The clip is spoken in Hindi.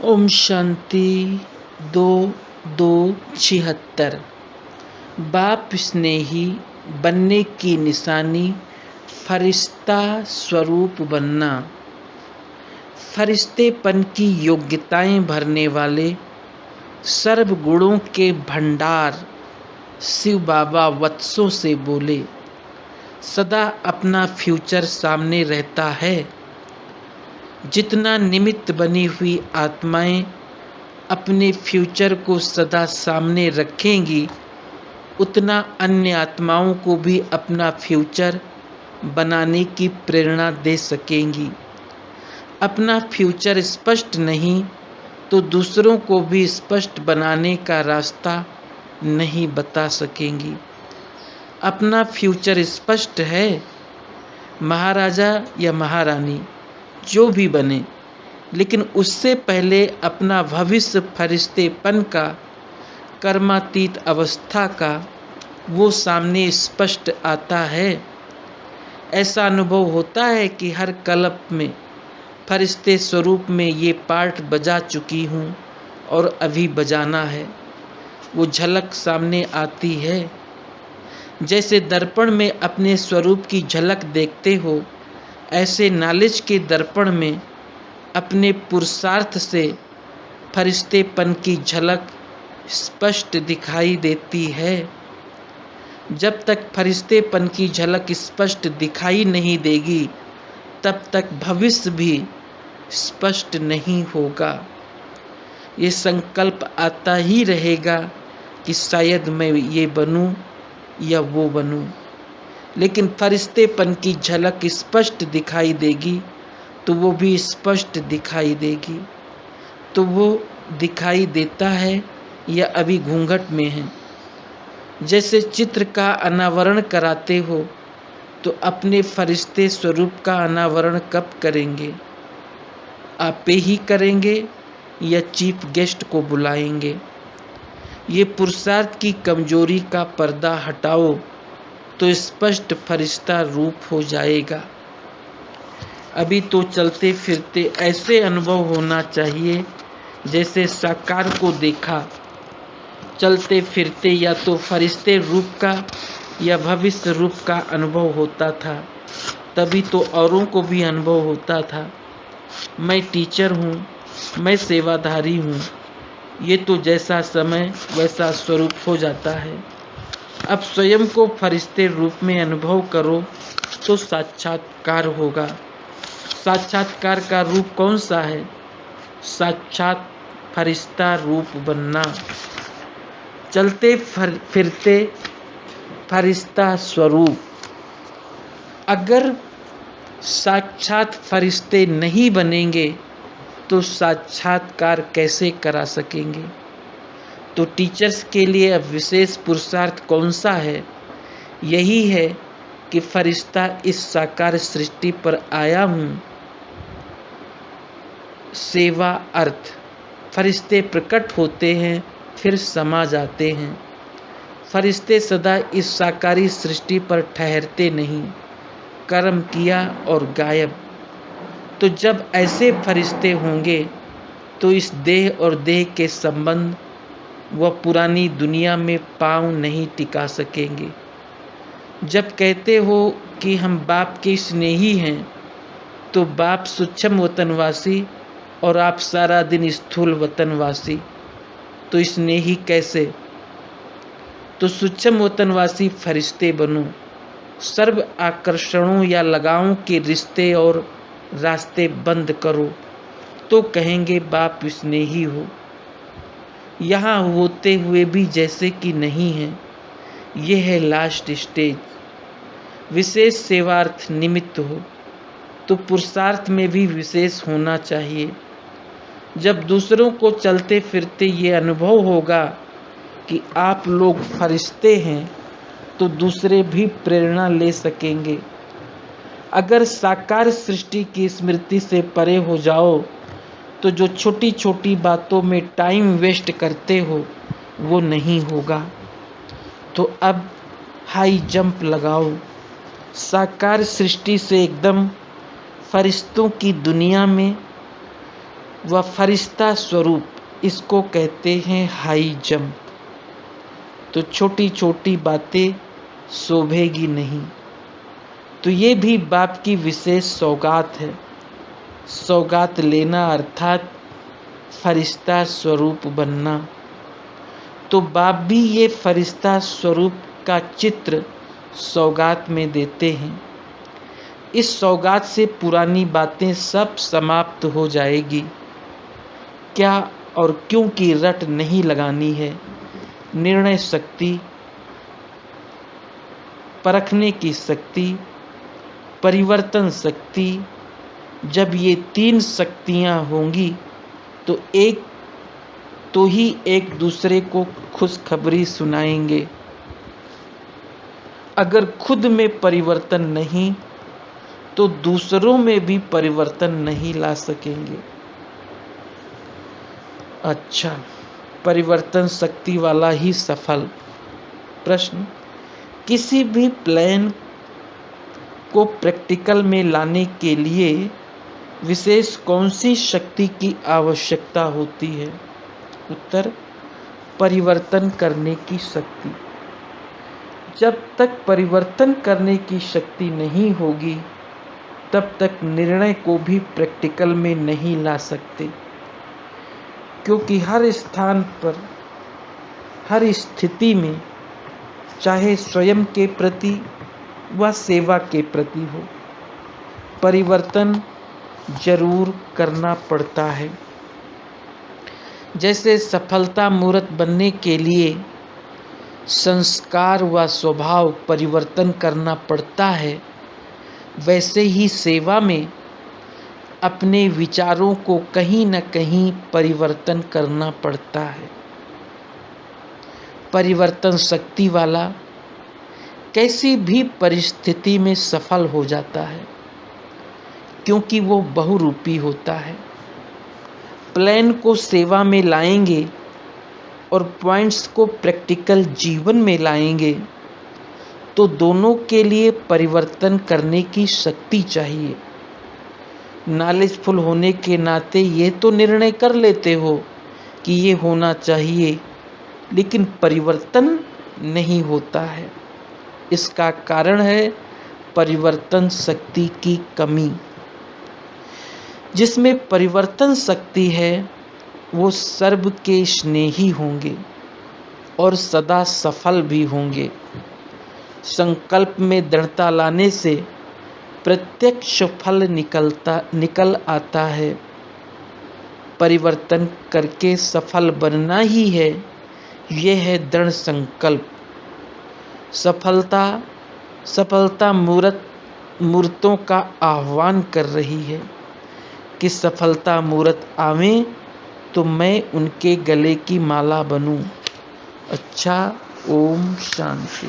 ओम शांति 2276। बाप स्नेही बनने की निशानी फरिश्ता स्वरूप बनना। फरिश्तेपन की योग्यताएं भरने वाले सर्व गुणों के भंडार शिव बाबा वत्सों से बोले, सदा अपना फ्यूचर सामने रहता है। जितना निमित्त बनी हुई आत्माएं अपने फ्यूचर को सदा सामने रखेंगी, उतना अन्य आत्माओं को भी अपना फ्यूचर बनाने की प्रेरणा दे सकेंगी। अपना फ्यूचर स्पष्ट नहीं तो दूसरों को भी स्पष्ट बनाने का रास्ता नहीं बता सकेंगी। अपना फ्यूचर स्पष्ट है, महाराजा या महारानी जो भी बने, लेकिन उससे पहले अपना भविष्य फरिश्तेपन का, कर्मातीत अवस्था का वो सामने स्पष्ट आता है। ऐसा अनुभव होता है कि हर कल्प में फरिश्ते स्वरूप में ये पार्ट बजा चुकी हूँ और अभी बजाना है। वो झलक सामने आती है। जैसे दर्पण में अपने स्वरूप की झलक देखते हो, ऐसे नॉलेज के दर्पण में अपने पुरुषार्थ से फरिश्तेपन की झलक स्पष्ट दिखाई देती है। जब तक फरिश्तेपन की झलक स्पष्ट दिखाई नहीं देगी, तब तक भविष्य भी स्पष्ट नहीं होगा। ये संकल्प आता ही रहेगा कि शायद मैं ये बनूं या वो बनूं, लेकिन फरिश्तेपन की झलक स्पष्ट दिखाई देगी तो वो भी स्पष्ट दिखाई देगी। तो वो दिखाई देता है या अभी घूंघट में है। जैसे चित्र का अनावरण कराते हो तो अपने फरिश्ते स्वरूप का अनावरण कब करेंगे? आप ही करेंगे या चीफ गेस्ट को बुलाएंगे? ये पुरुषार्थ की कमजोरी का पर्दा हटाओ तो स्पष्ट फरिश्ता रूप हो जाएगा। अभी तो चलते फिरते ऐसे अनुभव होना चाहिए जैसे साकार को देखा। चलते फिरते या तो फरिश्ते रूप का या भविष्य रूप का अनुभव होता था, तभी तो औरों को भी अनुभव होता था। मैं टीचर हूँ, मैं सेवाधारी हूँ। ये तो जैसा समय वैसा स्वरूप हो जाता है। अब स्वयं को फरिश्ते रूप में अनुभव करो तो साक्षात्कार होगा। साक्षात्कार का रूप कौन सा है? साक्षात फरिश्ता रूप बनना। चलते फिरते फरिश्ता स्वरूप। अगर साक्षात फरिश्ते नहीं बनेंगे तो साक्षात्कार कैसे करा सकेंगे? तो टीचर्स के लिए अब विशेष पुरुषार्थ कौन सा है? यही है कि फरिश्ता इस साकार सृष्टि पर आया हूँ। सेवा अर्थ। फरिश्ते प्रकट होते हैं फिर समा जाते हैं। फरिश्ते सदा इस साकारी सृष्टि पर ठहरते नहीं, कर्म किया और गायब। तो जब ऐसे फरिश्ते होंगे तो इस देह और देह के संबंध वह पुरानी दुनिया में पांव नहीं टिका सकेंगे। जब कहते हो कि हम बाप के स्नेही हैं, तो बाप सूक्ष्म वतनवासी और आप सारा दिन स्थूल वतनवासी, तो स्नेही कैसे? तो सूक्ष्म वतनवासी फरिश्ते बनो। सर्व आकर्षणों या लगावों के रिश्ते और रास्ते बंद करो तो कहेंगे बाप स्नेही हो। यहाँ होते हुए भी जैसे कि नहीं है। ये है लास्ट स्टेज। विशेष सेवार्थ निमित्त हो तो पुरुषार्थ में भी विशेष होना चाहिए। जब दूसरों को चलते फिरते ये अनुभव होगा कि आप लोग फरिश्ते हैं, तो दूसरे भी प्रेरणा ले सकेंगे। अगर साकार सृष्टि की स्मृति से परे हो जाओ तो जो छोटी छोटी बातों में टाइम वेस्ट करते हो वो नहीं होगा। तो अब हाई जंप लगाओ। साकार सृष्टि से एकदम फरिश्तों की दुनिया में व फरिश्ता स्वरूप, इसको कहते हैं हाई जंप। तो छोटी छोटी बातें शोभेगी नहीं। तो ये भी बाप की विशेष सौगात है। सौगात लेना अर्थात फरिश्ता स्वरूप बनना। तो बाप भी ये फरिश्ता स्वरूप का चित्र सौगात में देते हैं। इस सौगात से पुरानी बातें सब समाप्त हो जाएगी। क्या और क्यों की रट नहीं लगानी है। निर्णय शक्ति, परखने की शक्ति, परिवर्तन शक्ति, जब ये 3 शक्तियाँ होंगी तो ही एक दूसरे को खुशखबरी सुनाएंगे। अगर खुद में परिवर्तन नहीं तो दूसरों में भी परिवर्तन नहीं ला सकेंगे। अच्छा, परिवर्तन शक्ति वाला ही सफल। प्रश्न, किसी भी प्लान को प्रैक्टिकल में लाने के लिए विशेष कौन सी शक्ति की आवश्यकता होती है। उत्तर, परिवर्तन करने की शक्ति। जब तक परिवर्तन करने की शक्ति नहीं होगी तब तक निर्णय को भी प्रैक्टिकल में नहीं ला सकते, क्योंकि हर स्थान पर, हर स्थिति में, चाहे स्वयं के प्रति व सेवा के प्रति हो, परिवर्तन जरूर करना पड़ता है। जैसे सफलता मूर्त बनने के लिए संस्कार व स्वभाव परिवर्तन करना पड़ता है, वैसे ही सेवा में अपने विचारों को कहीं न कहीं परिवर्तन करना पड़ता है। परिवर्तन शक्ति वाला कैसी भी परिस्थिति में सफल हो जाता है, क्योंकि वो बहुरूपी होता है। प्लान को सेवा में लाएंगे और पॉइंट्स को प्रैक्टिकल जीवन में लाएंगे तो दोनों के लिए परिवर्तन करने की शक्ति चाहिए। नॉलेजफुल होने के नाते ये तो निर्णय कर लेते हो कि ये होना चाहिए, लेकिन परिवर्तन नहीं होता है। इसका कारण है परिवर्तन शक्ति की कमी। जिसमें परिवर्तन शक्ति है वो सर्व के स्नेही होंगे और सदा सफल भी होंगे। संकल्प में दृढ़ता लाने से प्रत्यक्ष फल निकल आता है। परिवर्तन करके सफल बनना ही है, यह है दृढ़ संकल्प। सफलता मूर्तों का आह्वान कर रही है कि सफलता मूर्त आवे तो मैं उनके गले की माला बनूं। अच्छा, ओम शांति।